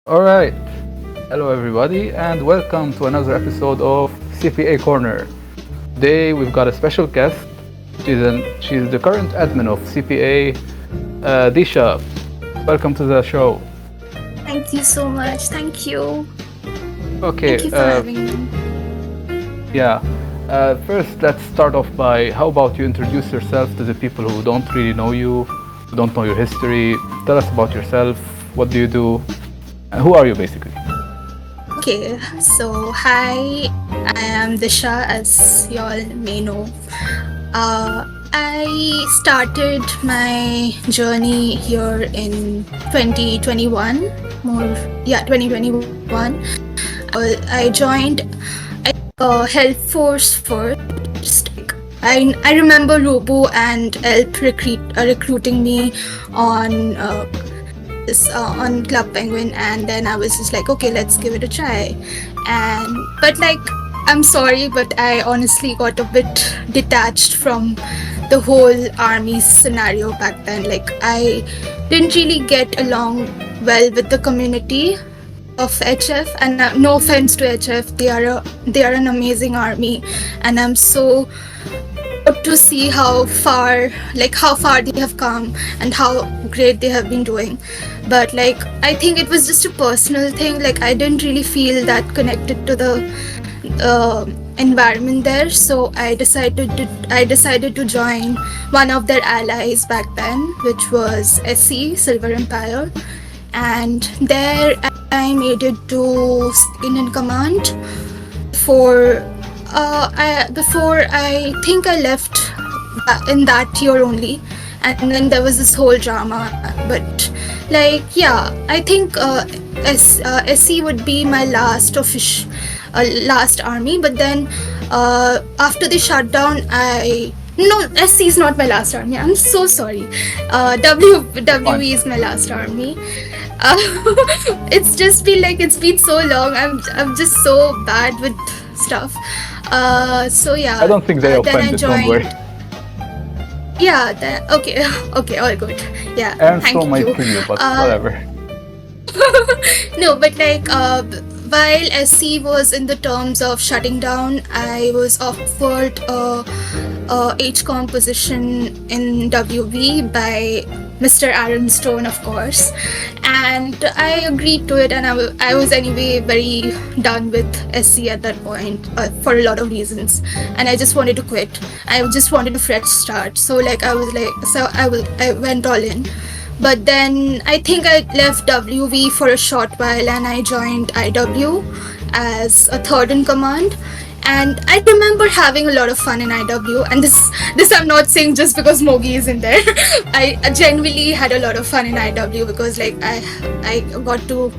All right. Hello, everybody, and welcome to another episode of CPA Corner. Today, we've got a special guest. She's the current admin of CPA, Disha. Welcome to the show. Thank you so much. Thank you. Okay, Thank you for having me. yeah. First, let's start off by how about you introduce yourself to the people who don't really know you, who don't know your history. Tell us about yourself. What do you do? And who are you, basically? Okay, so hi, I am Disha, as you all may know. I started my journey here in 2021, 2021. I joined Health Force first. I remember Robo and Elp recruiting me on on Club Penguin, and then I was just like, okay, let's give it a try. But I'm sorry, but I honestly got a bit detached from the whole army scenario back then. Like, I didn't really get along well with the community of HF, and no offense to HF, they are an amazing army, and I'm so to see how far they have come and how great they have been doing. But like, I think it was just a personal thing. Like, I didn't really feel that connected to the environment there, so I decided to join one of their allies back then, which was SC Silver Empire. And there I made it to second in command for before I think I left in that year only, and then there was this whole drama. But like, yeah, I think SC would be my last army. But then after the shutdown, no, SC is not my last army. I'm so sorry. WE is my last army. Uh, it's just been like, it's been so long. I'm just so bad with stuff. So yeah. I don't think they Then I offended, don't worry. joined. Yeah. Okay. Okay. All good. Yeah. And so Thank might you. kill you, but Uh, whatever. no, but like, while SC was in the terms of shutting down, I was offered a HCOM position in WB by Mr. Aaron Stone, of course, and I agreed to it. And I was anyway very done with SC at that point, for a lot of reasons, and I just wanted to quit. I just wanted a fresh start. So like, I went all in. But then I think I left WV for a short while, and I joined IW as a third in command. And I remember having a lot of fun in IW, and this I'm not saying just because Mogi is in there. I genuinely had a lot of fun in IW because like, I got to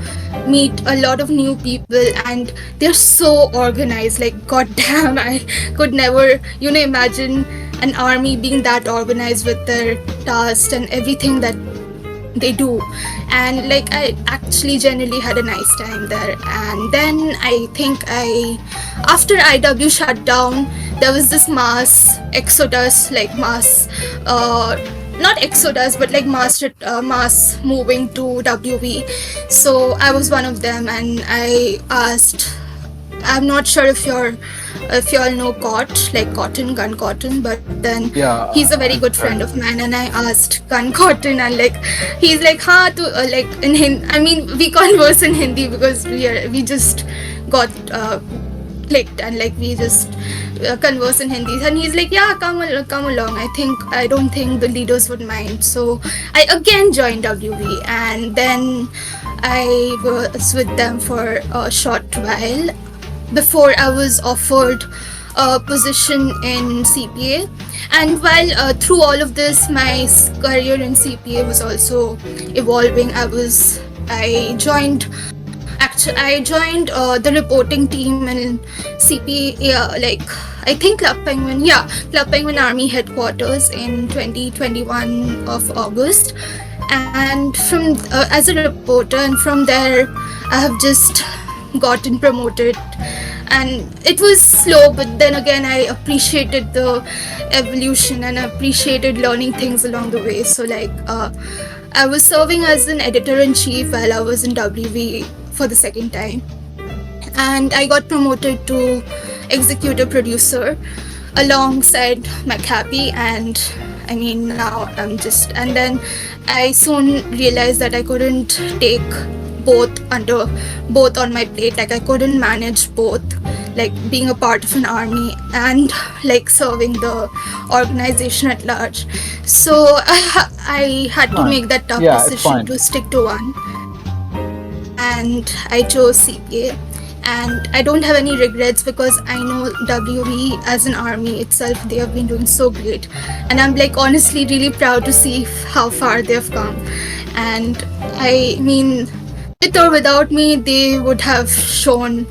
meet a lot of new people, and they're so organized. Like, goddamn, I could never imagine an army being that organized with their tasks and everything that they do. And like, I actually generally had a nice time there. And then I think after IW shut down, there was this mass exodus, like mass not exodus, but like mass moving to WV. So I was one of them, and I asked, I'm not sure if you all know Gun Cotton, but then Yeah, he's a very I've good heard friend of of mine, and I asked Gun Cotton, and like, he's like, ha, to like in Hindi. I mean, we converse in Hindi because we just got clicked, and like, we just converse in Hindi. And he's like, yeah, come along. I don't think the leaders would mind. So I again joined WV, and then I was with them for a short while before I was offered a position in CPA. And while through all of this, my career in CPA was also evolving. I joined the reporting team in CPA, like, I think Club Penguin Army headquarters in 2021 of August. And from as a reporter, and from there I have just gotten promoted. And it was slow, but then again, I appreciated the evolution, and I appreciated learning things along the way. So like, I was serving as an editor-in-chief while I was in WV for the second time. And I got promoted to executive producer alongside my cappy. And I mean, now I'm just, and then I soon realized that I couldn't take both on my plate. Like I couldn't manage both, like being a part of an army and like serving the organization at large. So I had to Fine. make that tough Yeah, it's decision fine. to stick to one, and I chose CPA. And I don't have any regrets because I know WE as an army itself, they have been doing so great. And I'm like honestly really proud to see how far they've come. And I mean, with or without me, they would have shown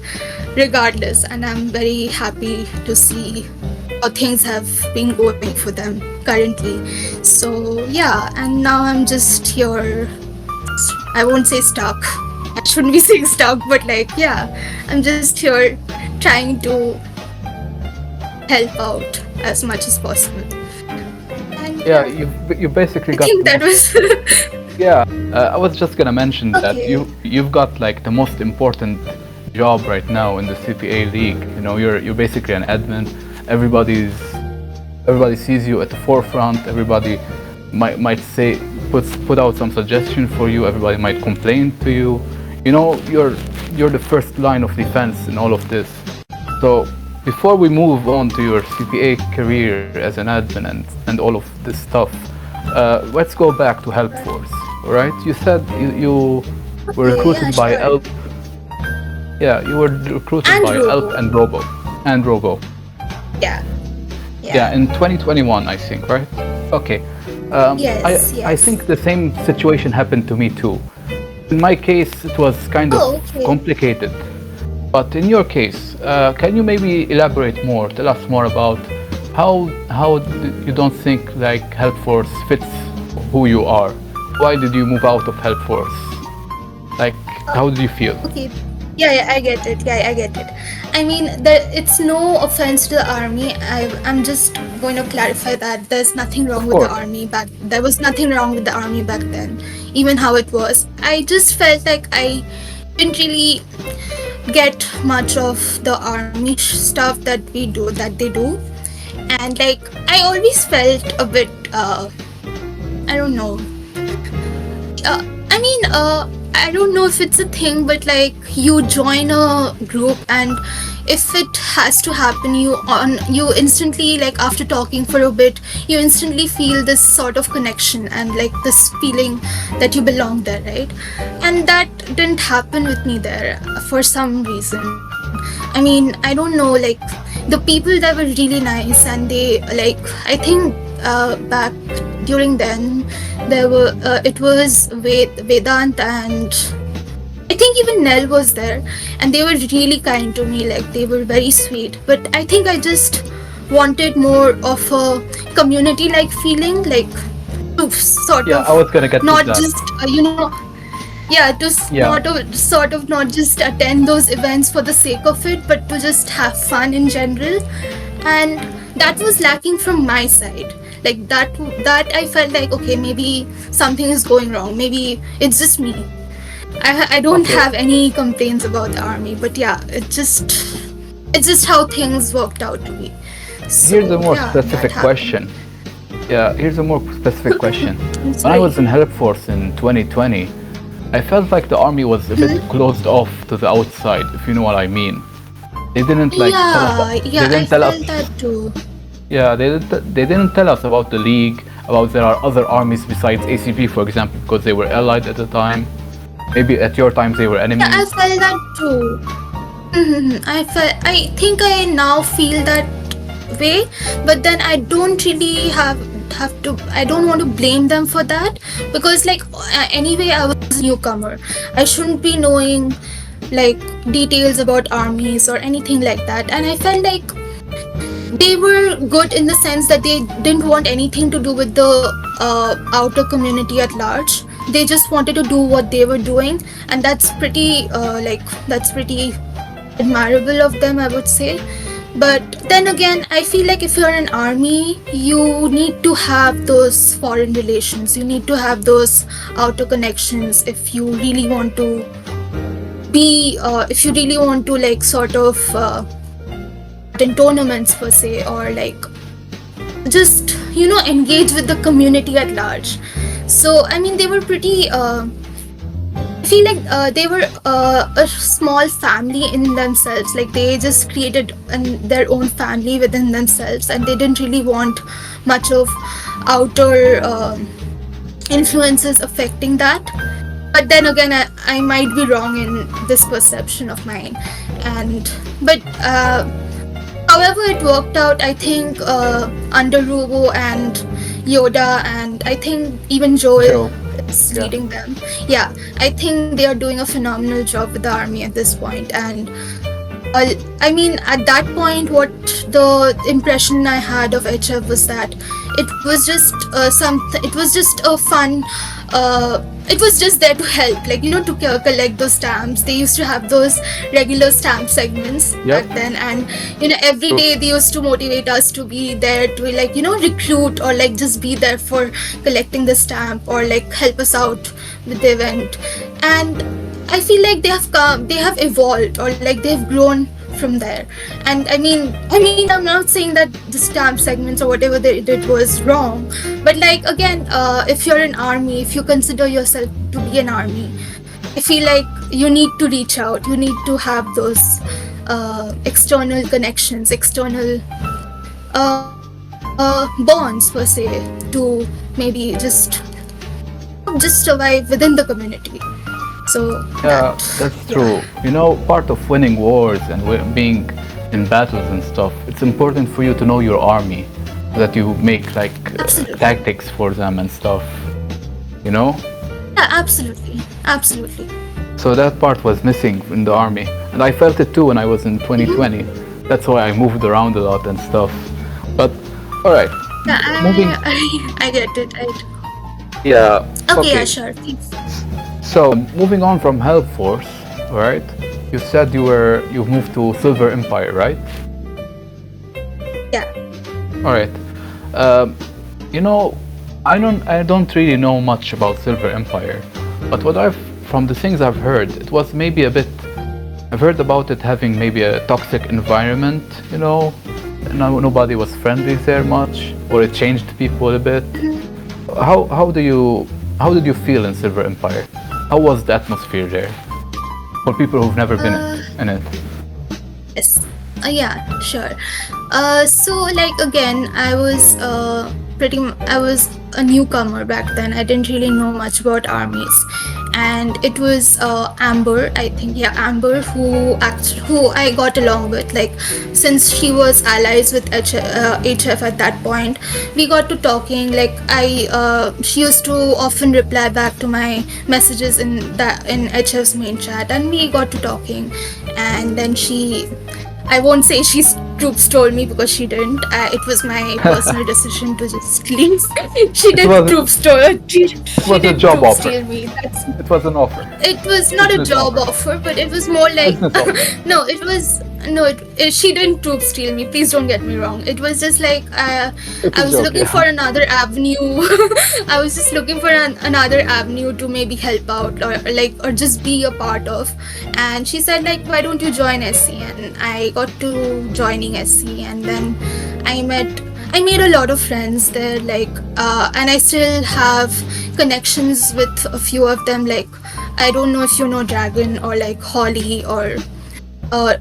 regardless. And I'm very happy to see how things have been going for them currently. So yeah, and now I'm just here. I won't say stuck. I shouldn't be saying stuck, but like, yeah, I'm just here trying to help out as much as possible. And Yeah, yeah, you basically I got think the that most. was Yeah, I was just gonna mention that okay. you've got like the most important job right now in the CPA league. You know, you're basically an admin. Everybody sees you at the forefront. Everybody might say put out some suggestion for you. Everybody might complain to you. You know, you're the first line of defense in all of this. So before we move on to your CPA career as an admin and all of this stuff, let's go back to Help Force. All right? You said you were Okay, yeah, recruited by sure. ELP. Yeah, you were recruited And by ELP Robo. and Robo. And Robo. Yeah, Yeah, yeah. in 2021, I think, right? Okay. Yes, I yes. think the same situation happened to me too. In my case, it was kind of Oh, okay. complicated. But in your case, can you maybe elaborate more? Tell us more about you don't think like Help Force fits who you are? Why did you move out of Help Force? Like, how did you feel? Okay. Yeah, I get it. Yeah, I get it. I mean, it's no offense to the army. I'm just going to clarify that there's nothing wrong Of with the course. army back. There was nothing wrong with the army back then, even how it was. I just felt like I didn't really get much of the army stuff that they do, and like I always felt a bit. I don't know. I mean, I don't know if it's a thing, but like you join a group and if it has to happen, you instantly, like after talking for a bit, you instantly feel this sort of connection and like this feeling that you belong there, right? And that didn't happen with me there for some reason. I mean, I don't know, like the people that were really nice and they like, I think back during then there were it was Vedant and I think even Nell was there, and they were really kind to me, like they were very sweet. But I think I just wanted more of a community like feeling, like to sort Yeah, of I was gonna get to not that. just yeah, to Yeah. sort of not just attend those events for the sake of it, but to just have fun in general. And that was lacking from my side. Like that I felt like, okay, maybe something is going wrong, maybe it's just me. I don't Okay. have any complaints about the army, but yeah, it's just how things worked out to be. Here's a So more yeah, that specific happened. question. Yeah, here's a more specific question. I'm When I sorry. was in Help Force in 2020, I felt like the army was a bit closed off to the outside, if you know what I mean. They didn't like tell us. Yeah, They I didn't tell us. felt that too. Yeah, they didn't tell us about the league, about there are other armies besides ACP, for example, because they were allied at the time. Maybe at your times they were Yeah, I enemies. felt that too. I think I now feel that way, but then I don't really have to. I don't want to blame them for that because, like, anyway, I was a newcomer. I shouldn't be knowing like details about armies or anything like that, and I felt like they were good in the sense that they didn't want anything to do with the outer community at large. They just wanted to do what they were doing, and that's pretty that's pretty admirable of them, I would say. But then again, I feel like if you're an army, you need to have those foreign relations, you need to have those outer connections if you really want to be if you really want to like sort of attend tournaments per se, or like just engage with the community at large. So I mean, they were pretty I feel like they were a small family in themselves. Like they just created their own family within themselves, and they didn't really want much of outer influences affecting that. But then again, I might be wrong in this perception of mine. And but however it worked out, I think under Rubo and Yoda, and I think even Joel Joe. is Yeah. leading them. Yeah, I think they are doing a phenomenal job with the army at this point. And I mean, at that point, what the impression I had of HF was that it was just it was just a fun. It was just there to help, like to collect those stamps. They used to have those regular stamp segments Yep. back then, and every True. day they used to motivate us to be there to like recruit, or like just be there for collecting the stamp, or like help us out with the event. And I feel like they have evolved, or like they've grown from there. And I mean, I'm not saying that the stamp segments or whatever they did was wrong, but like again, if you're an army, if you consider yourself to be an army, I feel like you need to reach out. You need to have those external connections, external bonds per se, to maybe just survive within the community. So Yeah, that's true. Part of winning wars and being in battles and stuff, it's important for you to know your army, so that you make like Absolutely. tactics for them and stuff. You know? Yeah, absolutely. So that part was missing in the army, and I felt it too when I was in 2020. That's why I moved around a lot and stuff. But all right, Yeah, moving. I get it. Yeah. Okay, yeah, sure. Please. So moving on from Help Force, all right? You said you moved to Silver Empire, right? Yeah. All right. Um, I don't really know much about Silver Empire, but from the things I've heard, it was maybe a bit. I've heard about it having maybe a toxic environment. Nobody was friendly there much, or it changed people a bit. How did you feel in Silver Empire? How was the atmosphere there for people who've never been in it? Yes. Yeah, sure. So like again, I was I was a newcomer back then. I didn't really know much about armies, and it was Amber, I think, yeah, Amber, who I got along with. Like since she was allies with HF at that point, we got to talking. Like she used to often reply back to my messages in HF's main chat, and we got to talking. And then I won't say she troop stole me, because she didn't. It was my personal decision to just leave. She didn't was- troop stole. She was a didn't job troop offer. steal me. It was an offer. It was not a Business job offer. offer, but it was more like Business offer. no. It was no. She didn't troop steal me. Please don't get me wrong. It was just like It's a I was joke, looking yeah. for another avenue. I was just looking for another avenue to maybe help out, or just be a part of. And she said like, why don't you join SC? And I got to joining SC, and then I made a lot of friends there, like and I still have connections with a few of them. Like I don't know if you know Dragon, or like Holly, or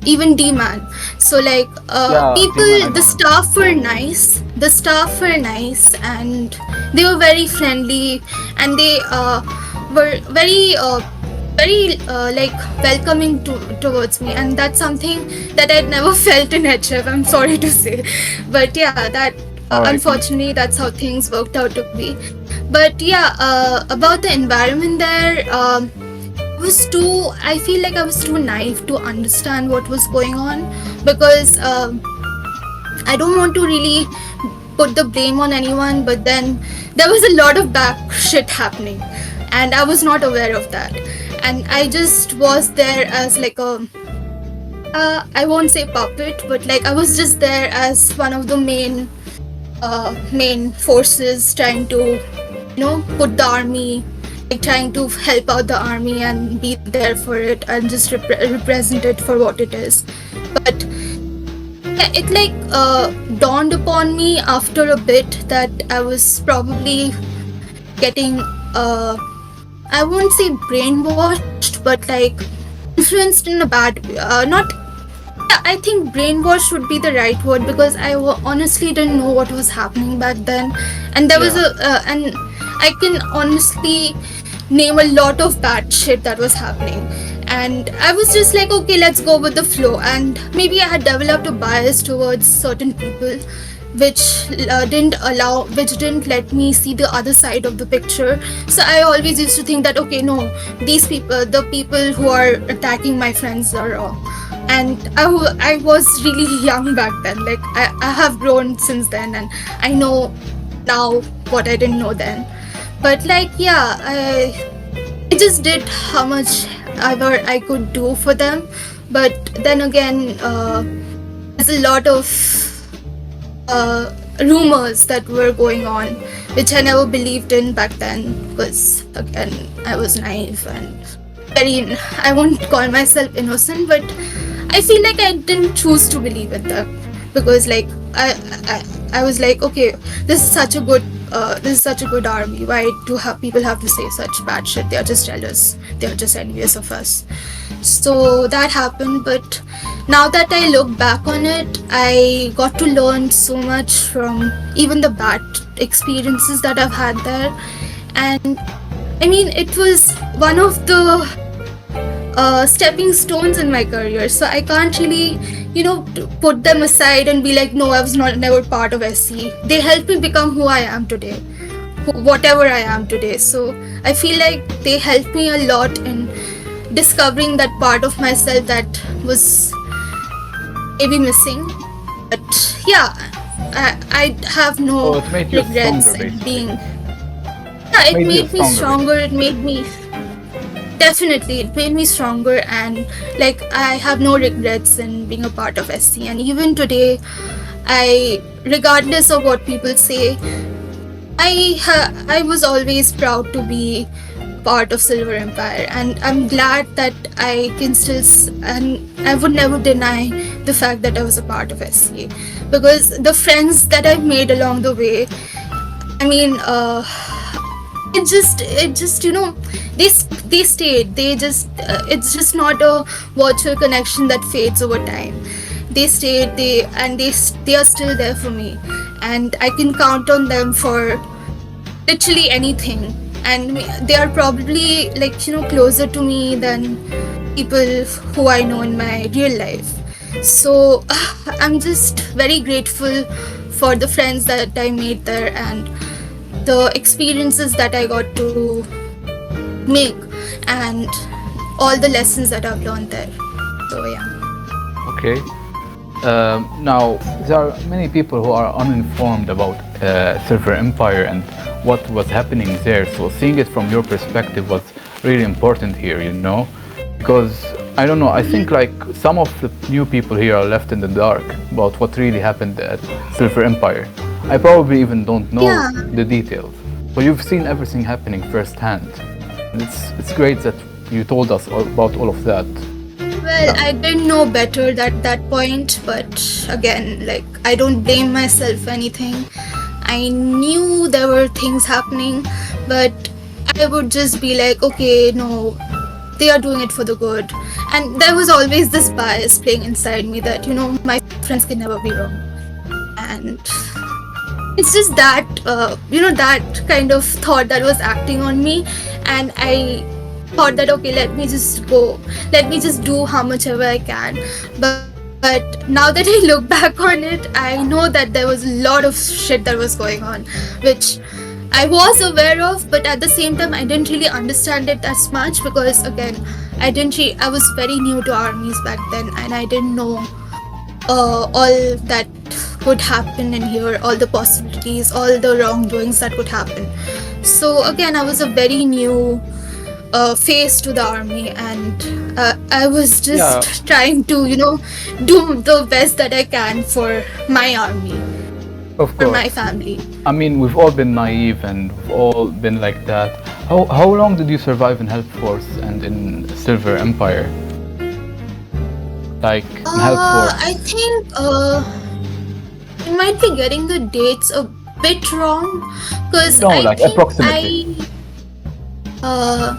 even D-Man. So like Yeah, people, D-Man I the know. staff were nice. The staff were nice, and they were very friendly, and they were very like welcoming towards me, and that's something that I'd never felt in HF. I'm sorry to say, but yeah, that Alright. unfortunately that's how things worked out to be. But yeah, about the environment there, I feel like I was too naive to understand what was going on, because I don't want to really put the blame on anyone, but then there was a lot of back shit happening, and I was not aware of that. And I just was there as like a I won't say puppet, but like I was just there as one of the main forces trying to put the army like trying to help out the army and be there for it and just represent it for what it is. But yeah, it like dawned upon me after a bit that I was probably getting I won't say brainwashed, but like influenced in a bad not yeah, I think brainwash would be the right word, because I honestly didn't know what was happening back then, and there was Yeah. and I can honestly name a lot of bad shit that was happening, and I was just like, okay, let's go with the flow, and maybe I had developed a bias towards certain people, which which didn't let me see the other side of the picture. So I always used to think that, okay, no, these people, the people who are attacking my friends are wrong. And I was really young back then. Like I have grown since then, and I know now what I didn't know then. But like, yeah, I just did how much ever I could do for them. But then again, there's a lot of rumors that were going on, which I never believed in back then, because again, I was naive and very, I won't call myself innocent, but I feel like I didn't choose to believe in them, because like I was like, okay, this is such a good army. Why do people have to say such bad shit? They are just jealous. They are just envious of us. So that happened, but now that I look back on it, I got to learn so much from even the bad experiences that I've had there. And I mean, it was one of the stepping stones in my career, so I can't really, put them aside and be like, no, I was never part of SC. They helped me become who I am today, whatever I am today. So I feel like they helped me a lot in discovering that part of myself that was maybe missing. But yeah, I have no So it made you regrets stronger, in basically. being. Yeah, it Made you made me stronger, stronger. It made me definitely, it made me stronger, and like I have no regrets in being a part of SC. And even today, regardless of what people say, I was always proud to be part of Silver Empire, and I'm glad that I can still and I would never deny the fact that I was a part of SC, because the friends that I've made along the way, I mean, it just they stayed. They just it's just not a virtual connection that fades over time. They stayed. They are still there for me, and I can count on them for literally anything. And they are probably like closer to me than people who I know in my real life. So I'm just very grateful for the friends that I made there and the experiences that I got to make, and all the lessons that I've learned there. So yeah. Okay. Now, there are many people who are uninformed about Silver Empire and what was happening there. So seeing it from your perspective was really important here, because I don't know, I think like some of the new people here are left in the dark about what really happened at Silver Empire. I probably even don't know the details. So you've seen everything happening firsthand. And it's great that you told us about all of that. Well, I didn't know better at that point, but again, like, I don't blame myself for anything. I knew there were things happening, but I would just be like, okay, no, they are doing it for the good. And there was always this bias playing inside me that, my friends can never be wrong. And it's just that, that kind of thought that was acting on me. And I thought that, okay, let me just do how much ever I can. But now that I look back on it, I know that there was a lot of shit that was going on, which I was aware of, but at the same time I didn't really understand it as much, because again, I was very new to armies back then, and I didn't know all that could happen in here, all the possibilities, all the wrongdoings that could happen. So again, I was a very new face to the army, and I was just trying to do the best that I can for my army, of for course, my family. I mean, we've all been naive and we've all been like that, How long did you survive in Health Force and in Silver Empire? Like in Health Force? I think I might be getting the dates a bit wrong because No, like approximately. uh,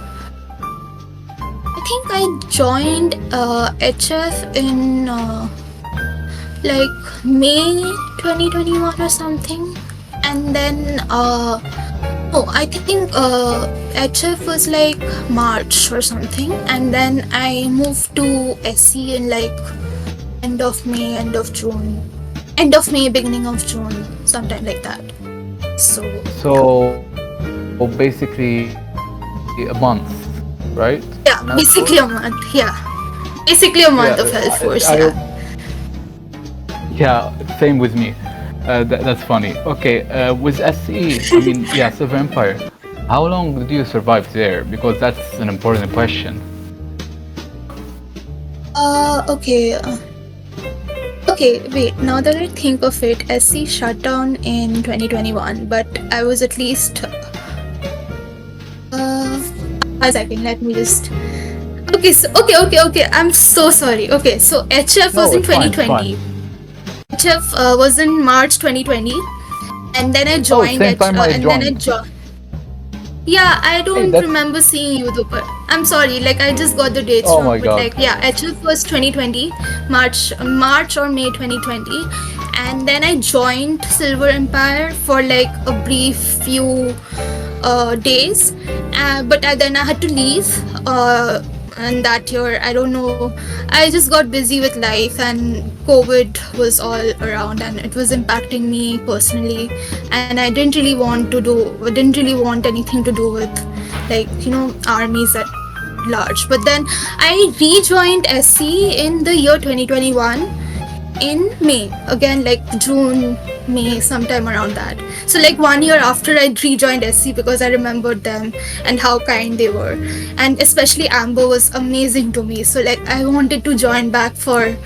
I think I joined HF in like May 2021 or something, and then I think HF was like March or something, and then I moved to SC in like end of May, beginning of June, sometime like that. So So basically a month, right? yeah, In Health basically Force? a month. Yeah, basically a month of Health Force. Yeah. Yeah, same with me. That's funny. Okay, with SE, I mean, yeah, Silver Empire. How long did you survive there? Because that's an important question. Okay. Okay, wait. Now that I think of it, SC shut down in 2021, but I was at least. A second. Let me just. Okay. So okay. I'm so sorry. Okay, so HF was No, in it's fine, it's 2020. fine. HF was in March 2020, and then I Oh, joined same time I and then I joined. joined. Yeah, I Hey, don't that's. remember seeing you though, but I'm sorry, like I just got the dates Oh my wrong. But God. like yeah, HF was 2020, March or May 2020, and then I joined Silver Empire for like a brief few days, but then I had to leave. And that year, I don't know, I just got busy with life, and COVID was all around, and it was impacting me personally, and I didn't really want anything to do with, like, armies at large. But then I rejoined SC in the year 2021 in May, again, like June, May, sometime around that. So, like 1 year after I rejoined SC, because I remembered them and how kind they were. And especially Amber was amazing to me. So, like, I wanted to join back for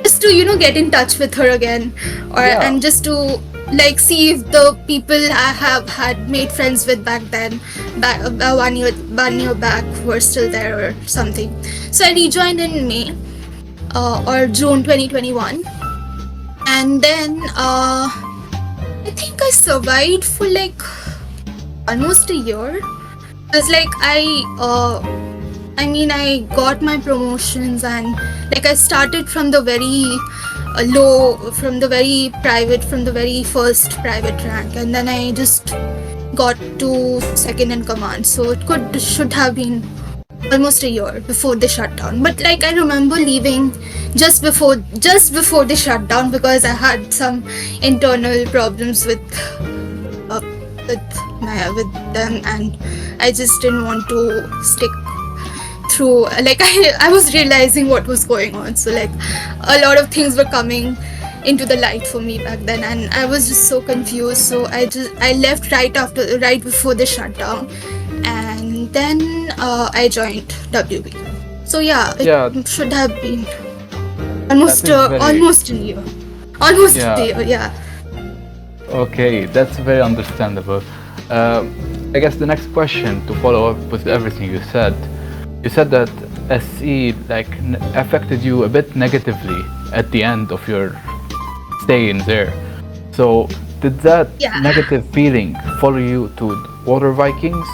just to, get in touch with her again, Yeah. and just to like see if the people I have had made friends with back then, back 1 year back, were still there or something. So I rejoined in May or June 2021, and then I think I survived for like almost a year. It's like I got my promotions, and like I started from the very low, from the very private, from the very first private rank, and then I just got to second in command. So it should have been almost a year before they shut down. But like I remember leaving just before they shut down, because I had some internal problems with uh, with them, and I just didn't want to stick through. Like I was realizing what was going on, so like a lot of things were coming into the light for me back then, and I was just so confused. So I left right before the shutdown, and then I joined WB. So yeah, Yeah, it should have been that is very. almost a year, almost a Yeah. year. Yeah. Okay, that's very understandable. I guess the next question to follow up with everything you said that SE like affected you a bit negatively at the end of your stay in there. So did that Yeah. negative feeling follow you to Water Vikings?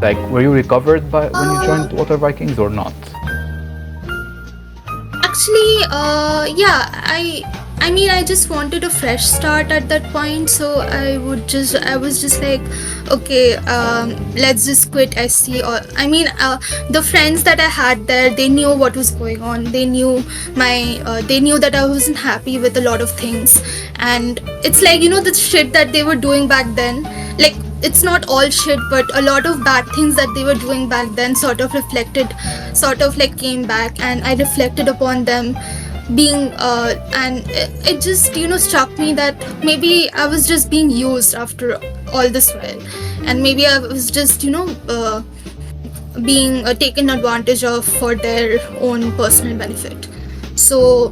Like, were you recovered by when you joined Water Vikings or not? Actually, yeah, I just wanted a fresh start at that point, so I was just like, okay, let's just quit SC. Or the friends that I had there, they knew what was going on. They knew they knew that I wasn't happy with a lot of things, and it's like, the shit that they were doing back then, like. It's not all shit, but a lot of bad things that they were doing back then sort of came back, and I reflected upon them being and it just struck me that maybe I was just being used after all this while, and maybe I was just being taken advantage of for their own personal benefit. So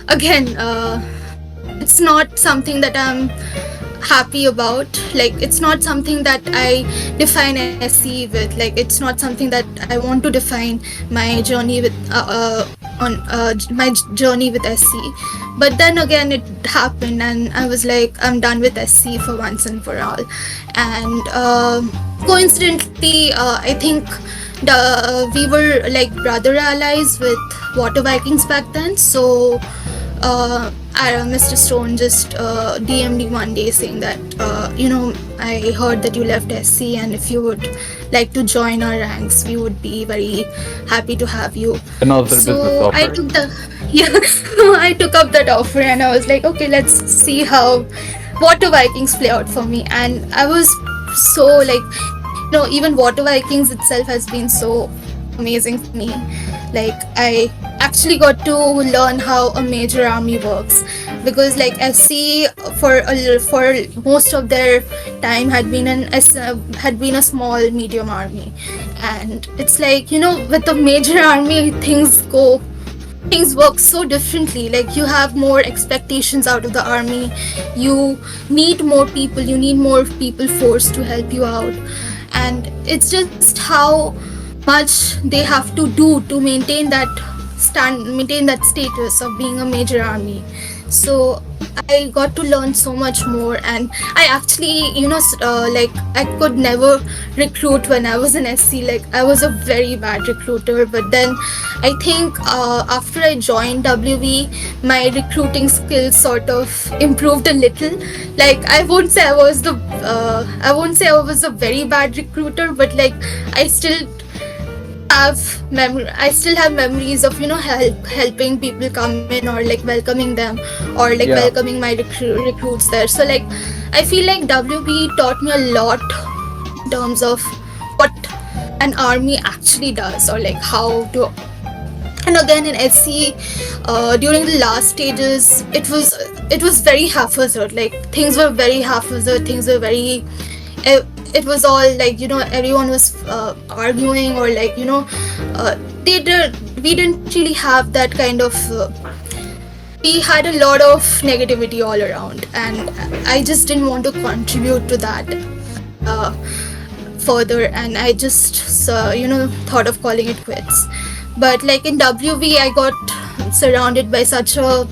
again, it's not something that I'm happy about. Like, it's not something that I define SC with. Like, it's not something that I want to define my journey with on my journey with SC. But then again, it happened, and I was like, I'm done with SC for once and for all. And coincidentally, I think we were like brother allies with Water Vikings back then. So Mr. Stone just DM'd me one day saying that, I heard that you left SC, and if you would like to join our ranks, we would be very happy to have you. Another business So I offer. took I took up that offer, and I was like, okay, let's see how Water Vikings play out for me. And I was so like, even Water Vikings itself has been so amazing for me. Like, I actually got to learn how a major army works, because like SC for most of their time had been a small medium army. And it's like, with a major army, things work so differently. Like, you have more expectations out of the army, you need more people, force to help you out. And it's just how much they have to do to maintain that status of being a major army. So I got to learn so much more. And I actually, like, I could never recruit when I was in SC. Like, I was a very bad recruiter. But then I think after I joined WV, my recruiting skills sort of improved a little. Like, I won't say I was a very bad recruiter, but like, I still have memories of helping people come in, or like welcoming them, or like Yeah. welcoming my recruits there. So like, I feel like WB taught me a lot in terms of what an army actually does, or like how to. And again, in SC, during the last stages, it was very haphazard. Like, things were very haphazard. Things were very. It was all like, everyone was arguing, or like, we didn't really have that kind of. We had a lot of negativity all around, and I just didn't want to contribute to that further, and I just thought of calling it quits. But like in WV, I got surrounded by such a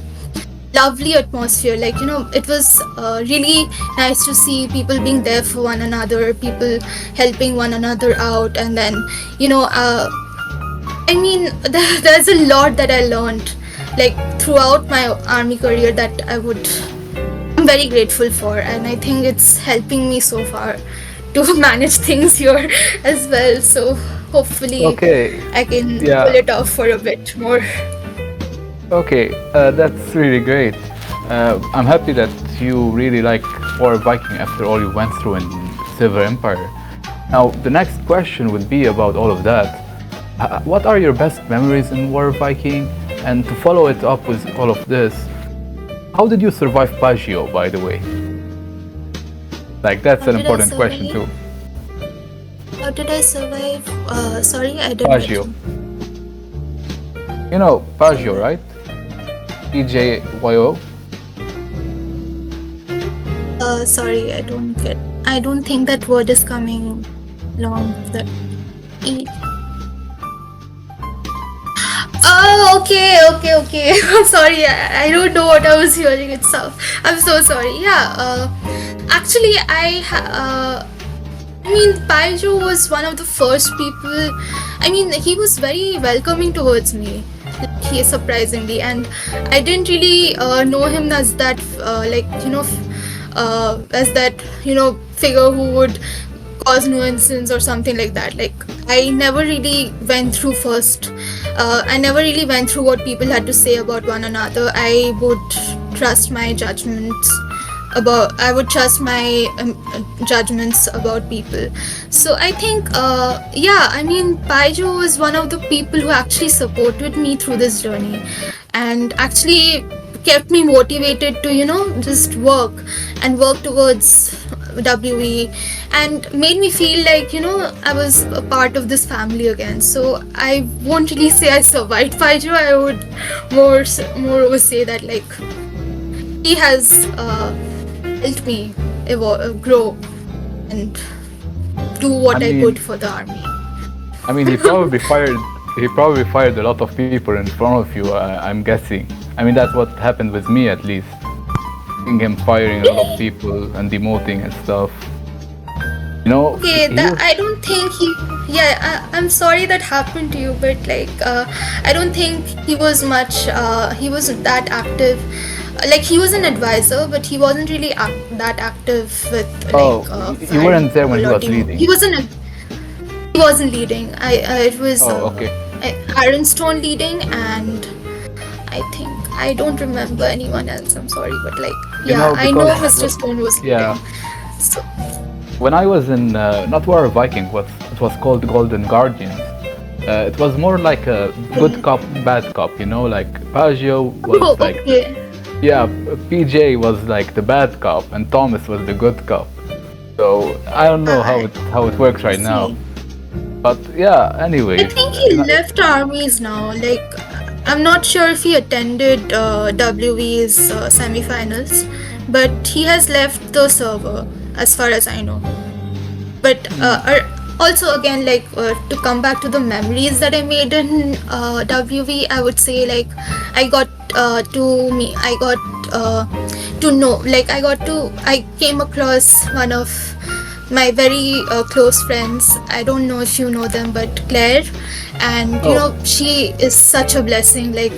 lovely atmosphere. Like, it was really nice to see people being there for one another, people helping one another out. And then there's a lot that I learned like throughout my army career that I'm very grateful for, and I think it's helping me so far to manage things here as well. So hopefully Okay. I can Yeah. pull it off for a bit more. Okay, that's really great. I'm happy that you really like War Viking after all you went through in Silver Empire. Now, the next question would be about all of that. What are your best memories in War Viking? And to follow it up with all of this, how did you survive Pagio, by the way? Like, that's How an did I important question too. survive? How did I survive? Sorry, I didn't get Pagio. you. You know Pagio, right? PJYO? Sorry, I don't think that word is coming along with the E. Oh, okay. I'm sorry. I don't know what I was hearing itself. I'm so sorry. Yeah. Actually, Paijo was one of the first people. I mean, he was very welcoming towards me. He is surprisingly, and I didn't really know him as that, as that, figure who would cause nuisance or something like that. Like, I never really went through what people had to say about one another. I would trust my judgments about people. So I think Paijo was one of the people who actually supported me through this journey, and actually kept me motivated to just work towards WE, and made me feel like I was a part of this family again. So I won't really say I survived Paijo. I would more say that like he has helped me grow and do I what I could mean, for the army. he probably fired a lot of people in front of you. I'm guessing. I mean, that's what happened with me at least. Seeing him firing a lot of people and demoting and stuff. You know, Okay, he that was. I don't think he. Yeah, I'm sorry that happened to you, but like, I don't think he was much. He wasn't that active. Like he was an advisor, but he wasn't really that active with Oh, like you firing weren't there when he people or was demo. leading. He wasn't leading. It was Oh, okay. Iron Stone leading, and I think I don't remember anyone else. I'm sorry, but like, You yeah, know, I know because Mr. Stone was yeah, leading. So when I was in not War of Viking, what it was called Golden Guardians. It was more like a good cop, bad cop. You know, like Paggio was oh, like okay. yeah, PJ was like the bad cop and Thomas was the good cop. So I don't know I how it works right now. see. But yeah, I anyways, think he left armies now. Like, I'm not sure if he attended WV's semifinals, but he has left the server, as far as I know. But also, again, like, to come back to the memories that I made in WV, I would say, like, I got to know, like, I came across one of my very close friends. I don't know if you know them, but Claire, and oh, she is such a blessing. Like,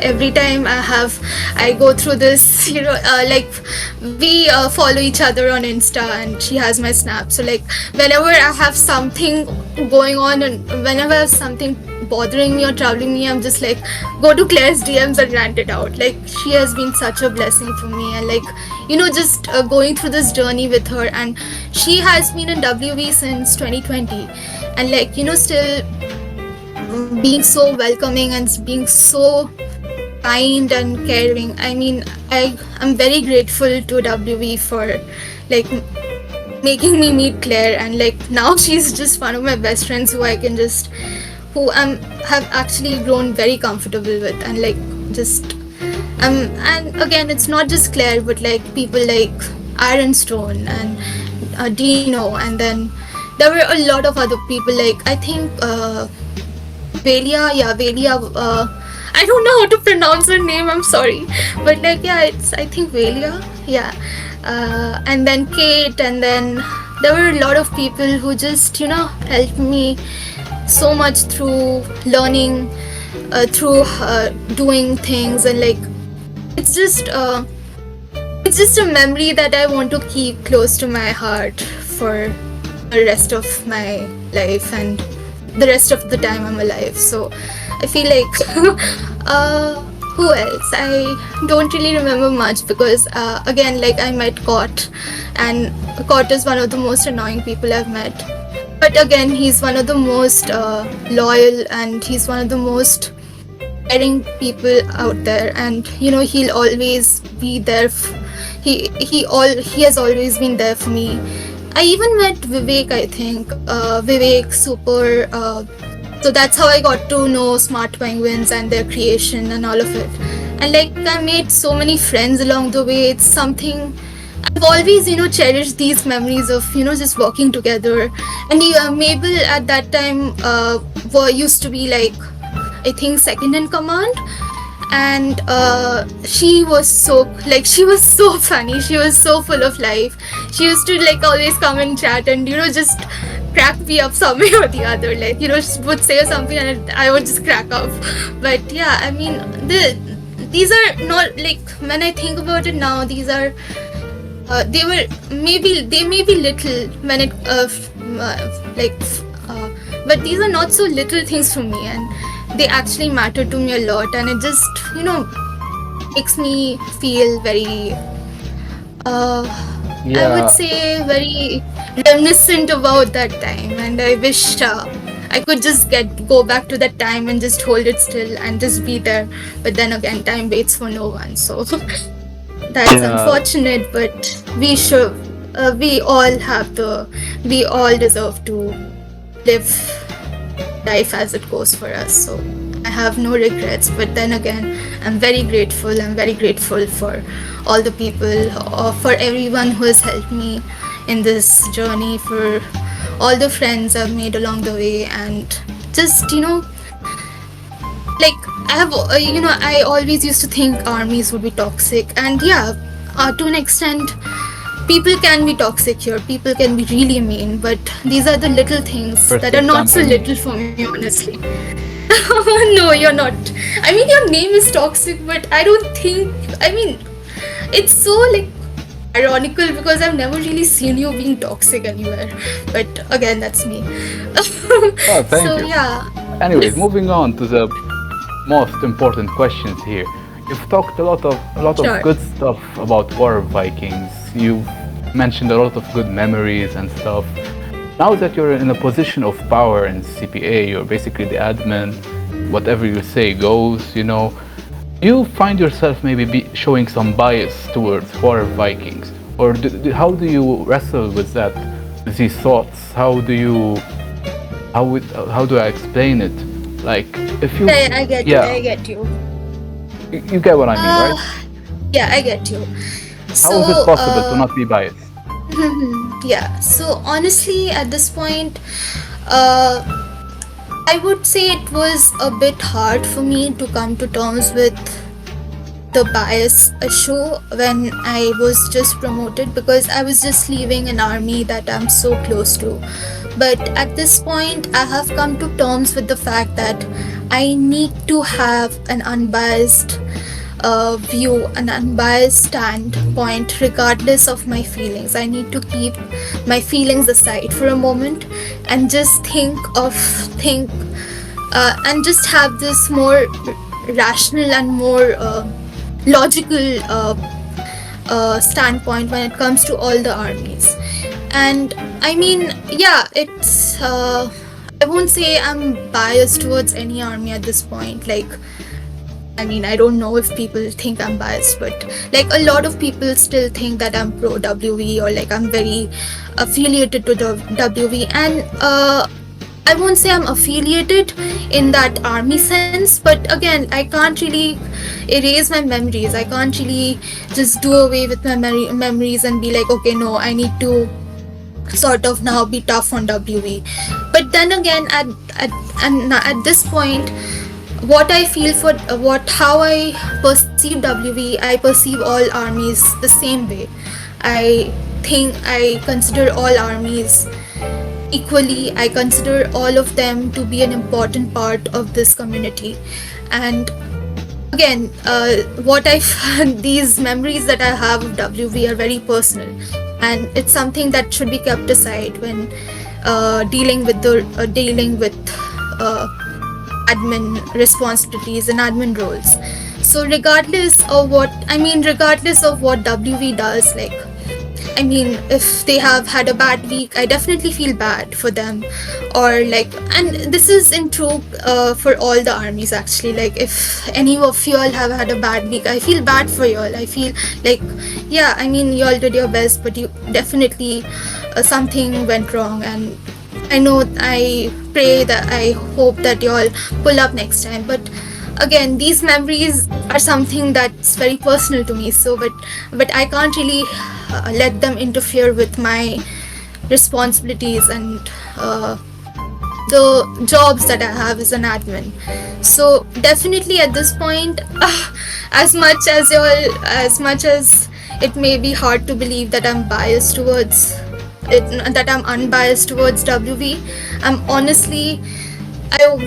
every time I go through this, like, we follow each other on Insta, and she has my snap. So like, whenever I have something going on, and whenever I have something bothering me or troubling me, I'm just like, go to Claire's DMs and rant it out. Like, she has been such a blessing for me, and like, just going through this journey with her. And she has been in WV since 2020, and like, still being so welcoming and being so kind and caring. I mean, I'm very grateful to WV for like making me meet Claire, and like now she's just one of my best friends who have actually grown very comfortable with. And like, just and again, it's not just Claire, but like people like Ironstone and Dino, and then there were a lot of other people, like I think Velia. I don't know how to pronounce her name. I'm sorry, but like, yeah, it's, I think, Velia. Yeah, and then Kate, and then there were a lot of people who just helped me so much through learning, through doing things, and like, it's just it's just a memory that I want to keep close to my heart for the rest of my life and the rest of the time I'm alive. So I feel like who else? I don't really remember much, because again, like, I met Cot, and Cot is one of the most annoying people I've met. But again, he's one of the most loyal, and he's one of the most caring people out there, and he'll always be there. He has always been there for me. I even met Vivek, I think. Vivek, super. So that's how I got to know Smart Penguins and their creation and all of it. And like, I made so many friends along the way. It's something I've always, cherished these memories of, just working together. And Mabel at that time used to be like, I think, second in command. And she was so funny. She was so full of life. She used to like always come and chat, and just crack me up some way or the other. Like, she would say something and I would just crack up. But yeah, I mean, these are not, like, when I think about it now, these are they may be little when it but these are not so little things for me, and they actually matter to me a lot, and it just makes me feel very I would yeah, say very reminiscent about that time, and I wish I could just go back to that time and just hold it still and just be there. But then again, time waits for no one, so that's yeah, unfortunate. But we all deserve to live life as it goes for us. So I have no regrets. But then again, I'm very grateful. I'm very grateful for all the people, for everyone who has helped me in this journey, for all the friends I've made along the way, and just, like I have, I always used to think armies would be toxic, and yeah, to an extent, people can be toxic here. People can be really mean, but these are the little things First that are not so example, little for me, honestly. No, you're not. I mean, your name is toxic, but I don't think. I mean, it's so like ironical because I've never really seen you being toxic anywhere. But again, that's me. oh, thank So you. yeah, Anyways, moving on to the most important questions here. You've talked a lot of sure. good stuff about War Vikings. You've mentioned a lot of good memories and stuff. Now that you're in a position of power in CPA, you're basically the admin. Whatever you say goes. You find yourself maybe showing some bias towards War Vikings, or how do you wrestle with that, with these thoughts? How do I explain it? Like, if you, I get you. yeah, I get you. you get what I mean, Uh, right? yeah, I get you. How is it So, possible to not be biased? yeah. So honestly, at this point, uh, I would say it was a bit hard for me to come to terms with the bias issue when I was just promoted, because I was just leaving an army that I'm so close to. But at this point, I have come to terms with the fact that I need to have an unbiased view, an unbiased standpoint, regardless of my feelings. I need to keep my feelings aside for a moment and just think and just have this more rational and more logical standpoint when it comes to all the armies. And I mean, yeah, it's I won't say I'm biased towards any army at this point. Like, I mean, I don't know if people think I'm biased, but like a lot of people still think that I'm pro WV, or like I'm very affiliated to the WV. And I won't say I'm affiliated in that army sense, but again, I can't really erase my memories. I can't really just do away with my memories and be like, okay, no, I need to sort of now be tough on WV. But then again, at this point, what I feel for how I perceive WV, I perceive all armies the same way. I think I consider all armies equally. I consider all of them to be an important part of this community. And again, what I these memories that I have of WV are very personal, and it's something that should be kept aside when dealing with admin responsibilities and admin roles. So regardless of what WV does, like, I mean, if they have had a bad week, I definitely feel bad for them. Or like, and this is in true for all the armies actually. Like, if any of you all have had a bad week, I feel bad for you all. I feel like, yeah, I mean, you all did your best, but you definitely something went wrong. And I hope that you all pull up next time. But again, these memories are something that's very personal to me. So, but I can't really let them interfere with my responsibilities and the jobs that I have as an admin. So definitely at this point, as much as it may be hard to believe that I'm biased towards it, that I'm unbiased towards WV, I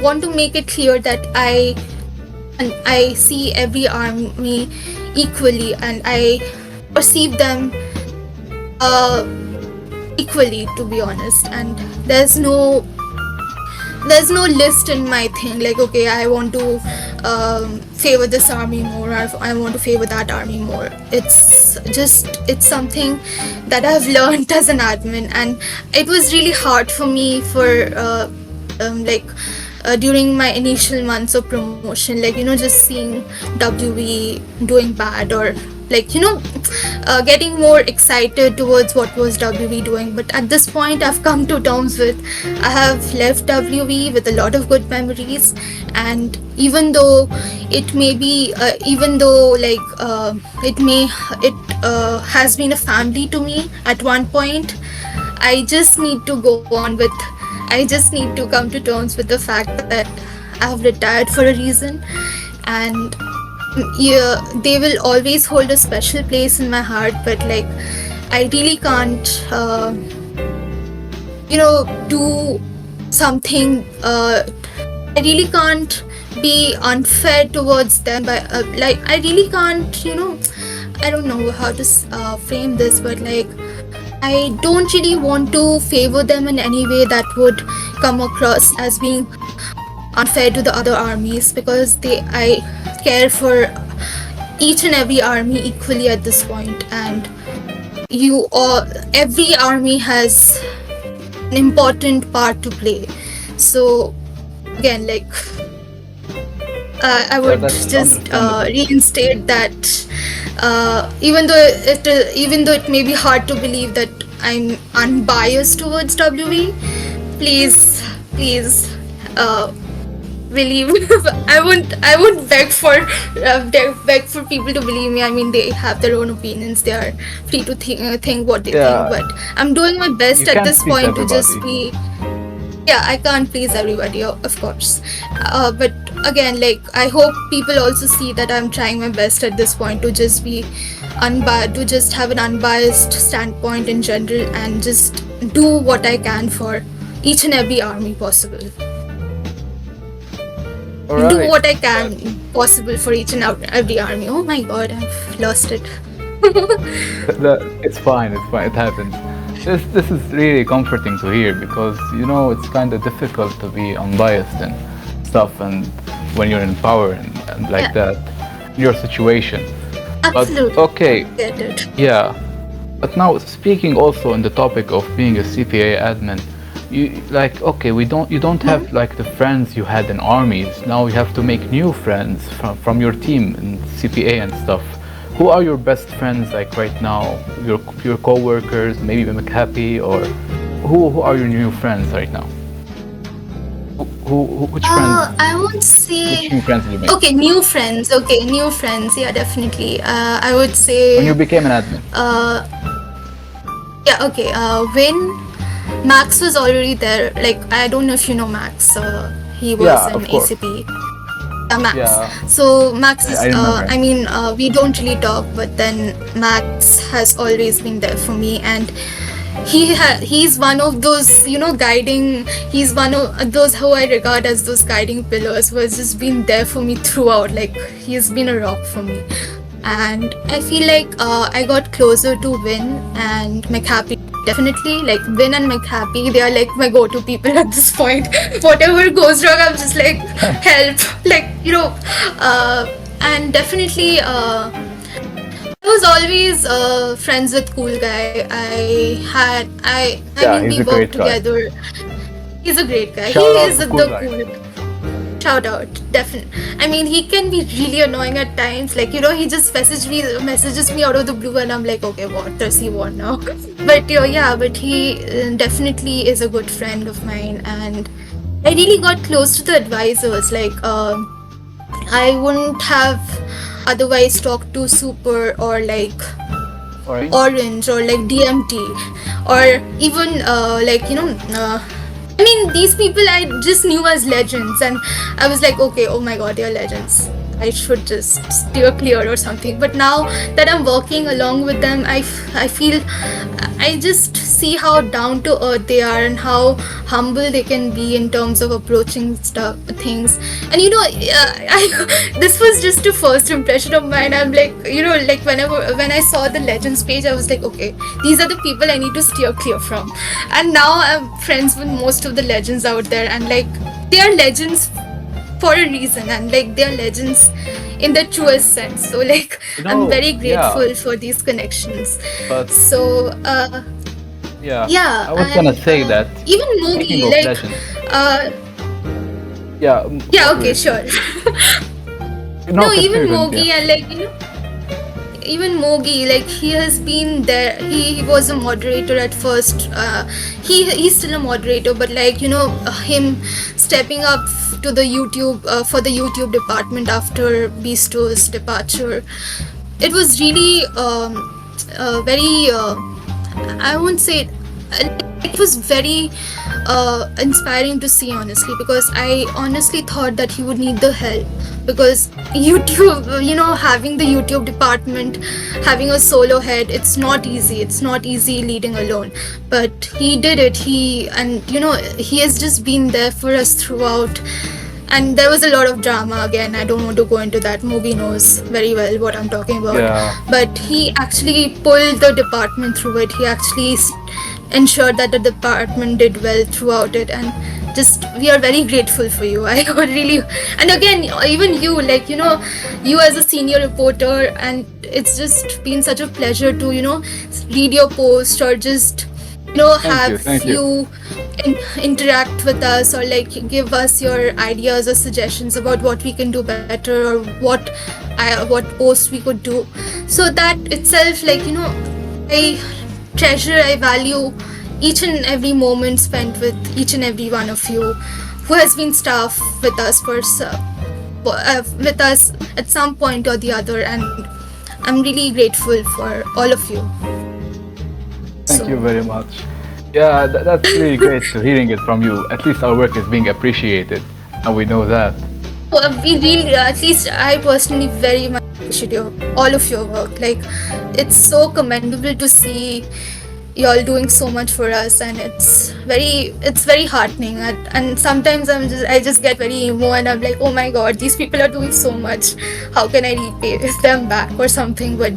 want to make it clear that I see every army equally, and I perceive them equally, to be honest. And there's no list in my thing like, okay, I want to favor this army more, or I want to favor that army more. It's something that I've learned as an admin, and it was really hard for me during my initial months of promotion, like, just seeing WV doing bad, or like getting more excited towards what was WE doing. But at this point, I've come to terms with I have left WE with a lot of good memories, and even though it may be, even though like it has been a family to me at one point, I just need to go on with. I just need to come to terms with the fact that I've retired for a reason, and yeah, they will always hold a special place in my heart. But like, I really can't, do something. I really can't be unfair towards them. But like, I really can't, I don't know how to frame this, but like, I don't really want to favor them in any way that would come across as being unfair to the other armies, because I care for each and every army equally at this point, and every army has an important part to play. So again, like, I would just reinstate that even though it may be hard to believe that I'm unbiased towards WE, please believe. I won't beg for people to believe me. I mean, they have their own opinions. They are free to think what they think. But I'm doing my best at this point to just be. Yeah, I can't please everybody, of course. But again, like, I hope people also see that I'm trying my best at this point to just be unbiased, to just have an unbiased standpoint in general, and just do what I can for each and every army possible. Right. Do what I can possible for each and every army. Oh my god, I've lost it. It's fine. It happens. This is really comforting to hear, because it's kind of difficult to be unbiased and stuff, and when you're in power and like that, your situation. Absolutely. But, okay. Get it. Yeah. But now, speaking also on the topic of being a CPA admin, you don't have like the friends you had in armies. Now you have to make new friends from your team in CPA and stuff. Who are your best friends like right now? Your co-workers, maybe McHappy, or who are your new friends right now? Which friends? I would say. Which new friends did you make? Okay, new friends. Yeah, definitely. I would say. When you became an admin. Yeah. Okay. When Max was already there. Like, I don't know if you know Max. He was in ACP. Max. Yeah. So Max is, we don't really talk, but then Max has always been there for me, and he's one of those, guiding, he's one of those who I regard as those guiding pillars, who has just been there for me throughout. Like, he's been a rock for me. And I feel like I got closer to Vin and McHappy. Definitely, like, Vin and McHappy, they are like my go-to people at this point. Whatever goes wrong, I'm just like, help. Like, and definitely, I was always friends with Cool Guy. We worked together. He's a great guy. He is the cool. Shout out, definitely. I mean, he can be really annoying at times. Like, he just messages me out of the blue, and I'm like, okay, what does he want now? But but he definitely is a good friend of mine, and I really got close to the advisors. Like, I wouldn't have otherwise talked to Super or like Orange or like DMT, or even I mean, these people I just knew as legends, and I was like, okay, oh my god, they're legends. I should just steer clear or something. But now that I'm working along with them, I feel, I just see how down to earth they are and how humble they can be in terms of approaching things. And this was just a first impression of mine. I'm like, like when I saw the legends page, I was like, okay, these are the people I need to steer clear from. And now I'm friends with most of the legends out there, and like, they are legends for a reason, and like, they're legends in the truest sense. So like, I'm very grateful for these connections. But so I was gonna say that even Mogi, like legends, okay, sure. No, even Mogi, and like, even Mogi, like he has been there. He was a moderator at first. He's still a moderator, but like him stepping up to the YouTube for the YouTube department after Beasto's departure. It was really very. I won't say it was very inspiring to see, honestly, because I honestly thought that he would need the help, because YouTube, having the YouTube department, having a solo head, it's not easy leading alone, but he did it. He has just been there for us throughout. And there was a lot of drama. Again, I don't want to go into that. Mogi knows very well what I'm talking about. Yeah. But he actually pulled the department through it. He actually ensured that the department did well throughout it. And just, we are very grateful for you. I really, and again, even you, like, you as a senior reporter, and it's just been such a pleasure to, read your post, or just, Thank you. interact with us, or like give us your ideas or suggestions about what we can do better, or what post we could do. So that itself, like, I I value each and every moment spent with each and every one of you who has been staff with us with us at some point or the other, and I'm really grateful for all of you. Thank you very much. Yeah, that's really great to hearing it from you. At least our work is being appreciated, and we know that. We really, at least I personally, very much appreciate all of your work. Like, it's so commendable to see y'all doing so much for us, and it's very heartening. And sometimes I just get very emo, and I'm like, oh my god, these people are doing so much. How can I repay them back or something? But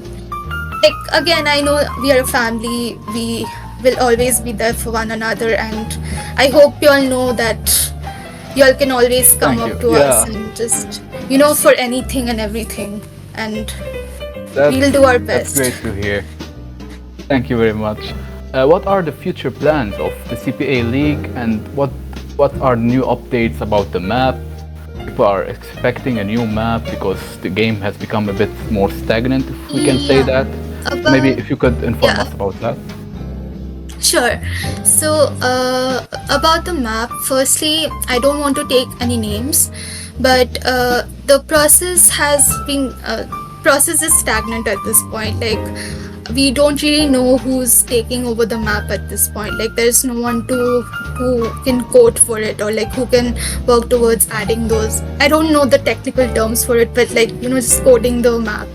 like, again, I know we are a family. We will always be there for one another, and I hope you all know that y'all can always come Thank up you. to Yeah. us and just, for anything and everything, and we'll do our That's best. great to hear. Thank you very much. What are the future plans of the CPA League, and what are new updates about the map? People are expecting a new map because the game has become a bit more stagnant, if we can say Yeah. that. About- Maybe if you could inform yeah. us about that. Sure. So, about the map, firstly, I don't want to take any names, but the process is stagnant at this point. Like, we don't really know who's taking over the map at this point. Like, there's no one who can code for it, or like who can work towards adding those. I don't know the technical terms for it, but like, just coding the map.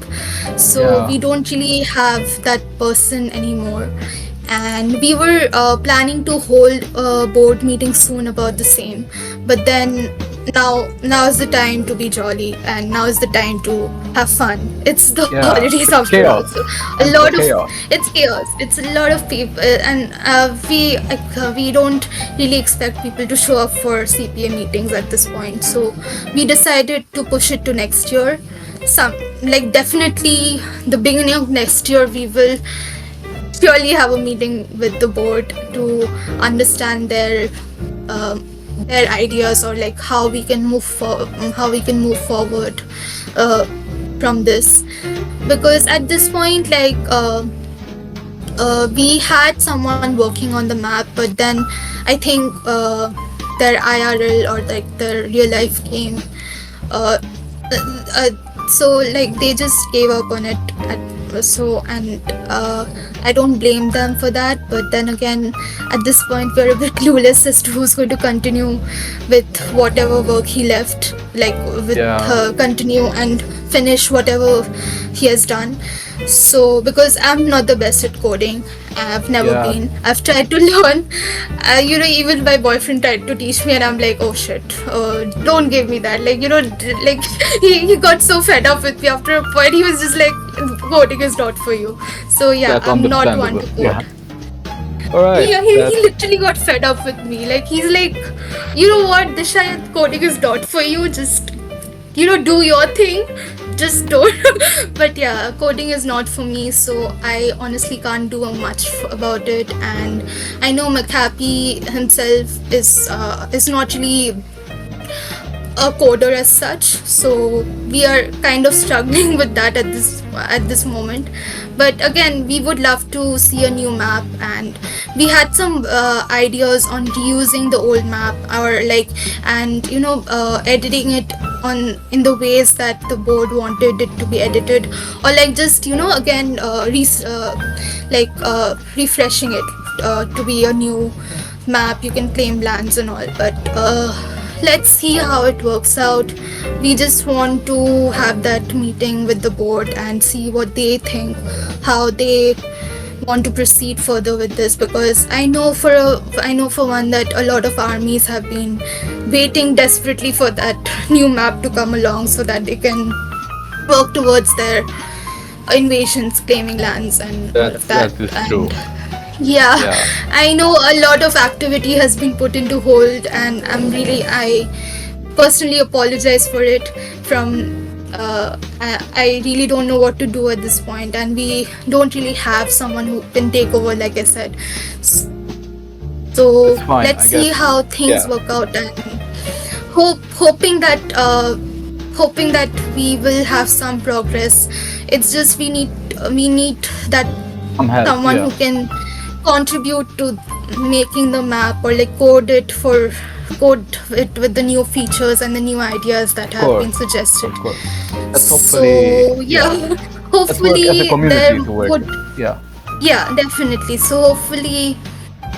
So Yeah. we don't really have that person anymore. And we were planning to hold a board meeting soon about the same, but then now is the time to be jolly, and now is the time to have fun. It's the Yeah, holidays it's after all, chaos. so a It's lot of chaos. it's chaos. It's a lot of people, and we don't really expect people to show up for CPA meetings at this point. So we decided to push it to next year. Definitely the beginning of next year, we will surely have a meeting with the board to understand their ideas, or like how we can move forward from this, because at this point, like, we had someone working on the map, but then I think their IRL, or like their real life came, so like they just gave up on it and I don't blame them for that, but then again, at this point, we're a bit clueless as to who's going to continue with whatever work he left, like continue and finish whatever he has done. So, because I'm not the best at coding, I've never been. I've tried to learn. Even my boyfriend tried to teach me, and I'm like, oh shit, don't give me that. Like, like he got so fed up with me after a point. He was just like, coding is not for you. So yeah, That's I'm not one to understandable. code. Yeah. All right. He literally got fed up with me. Like, he's like, you know what, Disha, coding is not for you. Just, do your thing. Just don't. But yeah, coding is not for me, so I honestly can't do much about it. And I know McHappy himself is not really a coder as such, so we are kind of struggling with that at this moment. But again, we would love to see a new map, and we had some ideas on reusing the old map, or like, and editing it on in the ways that the board wanted it to be edited, or like just again refreshing it to be a new map. You can claim lands and all, but let's see how it works out. We just want to have that meeting with the board and see what they think, how they want to proceed further with this, because I know for one that a lot of armies have been waiting desperately for that new map to come along so that they can work towards their invasions, claiming lands and all of that. That is And true. yeah, Yeah. I know a lot of activity has been put into hold, and I personally apologize for it. I really don't know what to do at this point, and we don't really have someone who can take over, like I said. So It's fine, let's I see guess. how things Yeah. work out, and hoping that we will have some progress. It's just we need that Some help. someone Yeah. who can contribute to making the map, or like code it with the new features and the new ideas that have been Of suggested. course. Let's So hopefully. yeah, Let's work as a hopefully there community to work. would, Yeah. yeah, definitely. So hopefully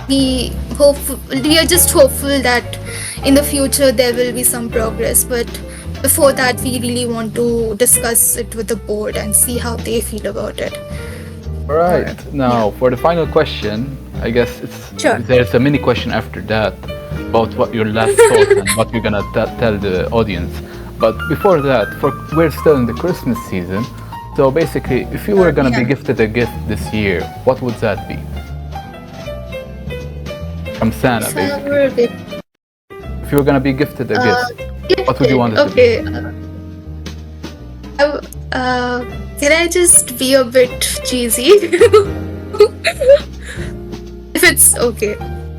we are just hopeful that in the future there will be some progress, but before that we really want to discuss it with the board and see how they feel about it. All right. Now, for the final question, I guess Sure. there's a mini question after that about what your last thoughts and what you're gonna tell the audience. But before that, we're still in the Christmas season, so basically, if you were gonna be Yeah. gifted a gift this year, what would that be? From Santa, basically. If you were gonna be gifted a gift, what would you want it to be? Okay. Can I just be a bit cheesy? If it's okay.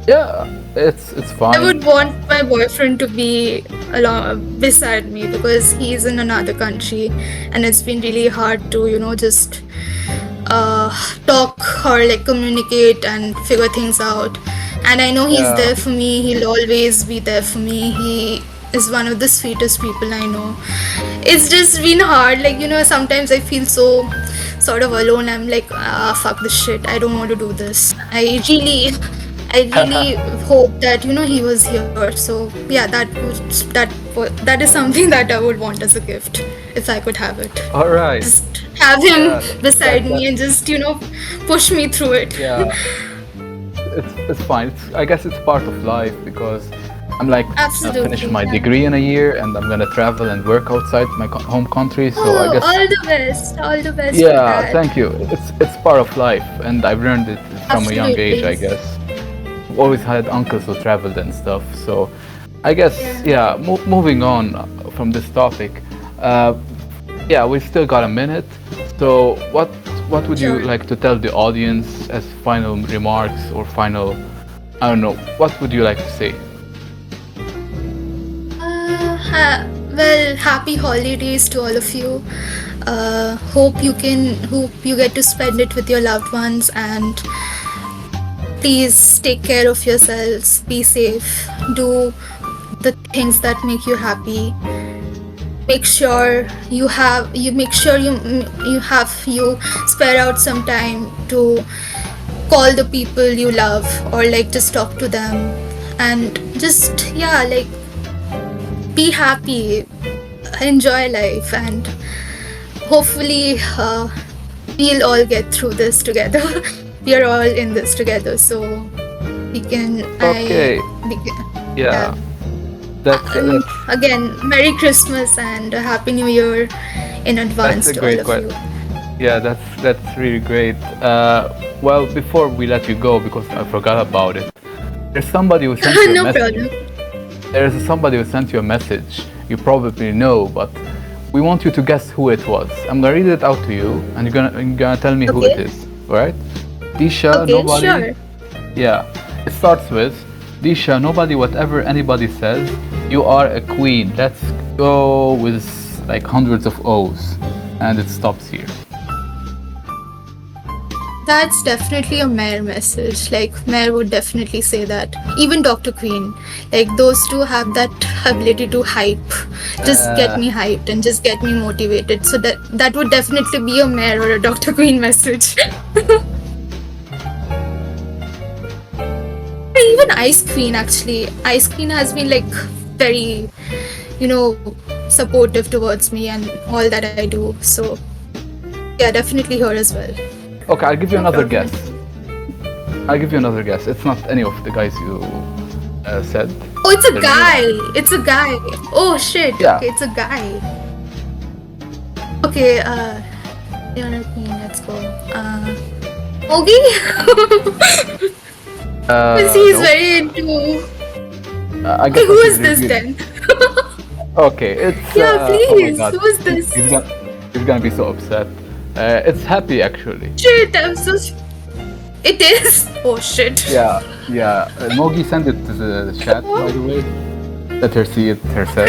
Yeah, it's fine. I would want my boyfriend to be along beside me, because he's in another country, and it's been really hard to just talk or like communicate and figure things out. And I know he's Yeah. there for me. He'll always be there for me. He is one of the sweetest people I know. It's just been hard. Like, sometimes I feel so sort of alone. I'm like, fuck this shit. I don't want to do this. I really hope that he was here. So yeah, that is something that I would want as a gift if I could have it. All right. Just have him Yeah, beside me and just push me through it. Yeah. It's fine. I guess it's part of life, because I'm like Absolutely, gonna finish my yeah. degree in a year, and I'm gonna travel and work outside my home country. So I guess All the best. All the best. for yeah, that. thank you. It's part of life, and I've learned it from a young age, I Absolutely. guess. I've always had uncles who traveled and stuff. So I guess yeah. Moving on from this topic, yeah, we've still got a minute. So what would you Sure. like to tell the audience as final remarks or final? I don't know. What would you like to say? Well, happy holidays to all of you. Hope you get to spend it with your loved ones, and please take care of yourselves. Be safe. Do the things that make you happy. Make sure you spare out some time to call the people you love, or like just talk to them, and just be happy, enjoy life, and hopefully we'll all get through this together. We are all in this together, so we can. Okay. We can, Yeah. That's Again, Merry Christmas and a Happy New Year in advance That's a to all great of question. you. Yeah, that's really great. Well, before we let you go, because I forgot about it, there's somebody who sent you a No message. problem. There's somebody who sent you a message. You probably know, but we want you to guess who it was. I'm gonna read it out to you, and you're gonna tell me who it Okay. is. All right? Disha, Okay, nobody. sure. Yeah. It starts with Disha. Nobody, whatever anybody says, You are a queen. Let's go with like hundreds of O's, and it stops here. That's definitely a Mayor message. Like, Mayor would definitely say that. Even Dr. Queen. Like, those two have that ability to hype. Just get me hyped and just get me motivated. So that would definitely be a Mayor or a Dr. Queen message. Even Ice Queen, actually. Ice Queen has been, like, very, supportive towards me and all that I do. So, yeah, definitely her as well. Okay, I'll give you another guess. It's not any of the guys you said. Oh, it's a guy. It's a guy. Oh shit. Yeah. Okay, it's a guy. Okay. Leonard Queen. Let's go. Ogi. Because he's No. very into. I Okay, guess who I is should this reveal- then? Okay, it's. Yeah, Oh my please. God. Who is this? He's gonna be so upset. It's Happy actually. Shit. I'm so. It is. Oh shit. Yeah. Mogi sent it to the chat, by the way. Let her see it herself.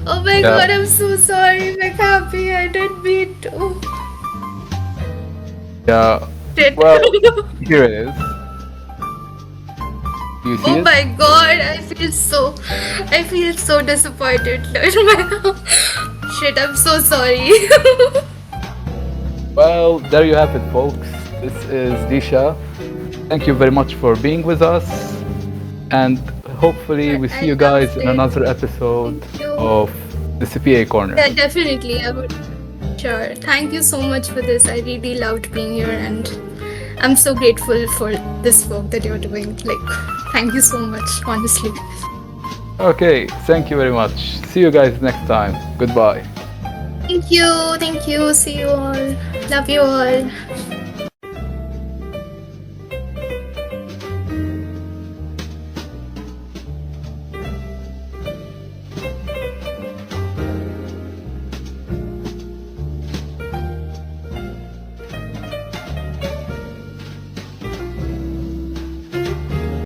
Oh my Yeah. god, I'm so sorry, like Happy. I didn't mean to. Yeah. Shit. Well, here it is. Do you see Oh it? my god, I feel so disappointed. Shit, I'm so sorry. Well, there you have it, folks. This is Disha. Thank you very much for being with us. And hopefully we see you guys in another episode Thank you. of the CPA Corner. Yeah, definitely, I would. Sure. Thank you so much for this. I really loved being here and I'm so grateful for this work that you're doing. Like, thank you so much, honestly. Okay, thank you very much. See you guys next time. Goodbye. Thank you. See you all. Love you all.